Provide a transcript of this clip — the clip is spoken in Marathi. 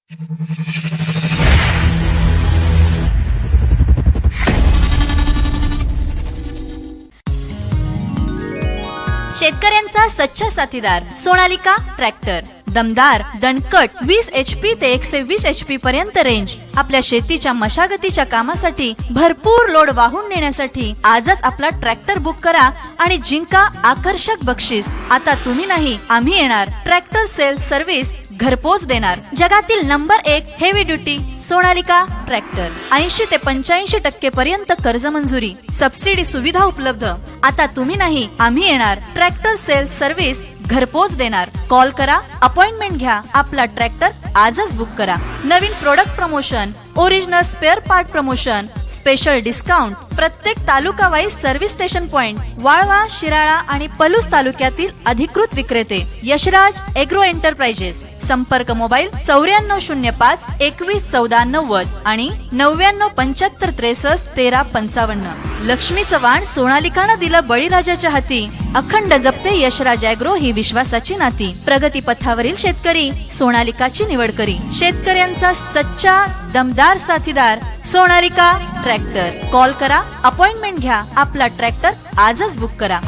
शेतकऱ्यांचा सच्चा साथीदार सोनालिका ट्रॅक्टर. दमदार, दणकट 20 HP ते 120 HP पर्यंत रेंज. आपल्या शेतीच्या मशागतीच्या कामासाठी भरपूर लोड वाहून नेण्यासाठी आजच आपला ट्रॅक्टर बुक करा आणि जिंका आकर्षक बक्षीस. आता तुम्ही नाही, आम्ही येणार. ट्रॅक्टर सेल्स सर्व्हिस घरपोच देणार. जगातील number 1 heavy duty Sonalika tractor. 80 ते 85% पर्यंत कर्ज मंजुरी, सबसिडी सुविधा उपलब्ध. आता तुम्ही नाही, आम्ही येणार. ट्रॅक्टर सेल्स सर्व्हिस घरपोच देणार. कॉल करा, अपॉइंटमेंट घ्या. आपला ट्रॅक्टर आजच बुक करा. नवीन product promotion, original spare part promotion, special discount. प्रत्येक taluka wise service station point. Walwa, Shirala आणि पलूस तालुक्यातील अधिकृत विक्रेते यशराज एग्रो एंटरप्राइजेस. संपर्क मोबाईल 9405 21 14 90 आणि 9975 63 13 55. लक्ष्मीचं वाण सोनालिकानं दिलं बळीराजाच्या हाती. अखंड जपते यशराज एग्रो ही विश्वासाची नाती. प्रगती पथावरील शेतकरी सोनालिकाची निवड करी. शेतकऱ्यांचा सच्चा दमदार साथीदार सोनालिका ट्रॅक्टर. कॉल करा, अपॉइंटमेंट घ्या. आपला ट्रॅक्टर आजच बुक करा.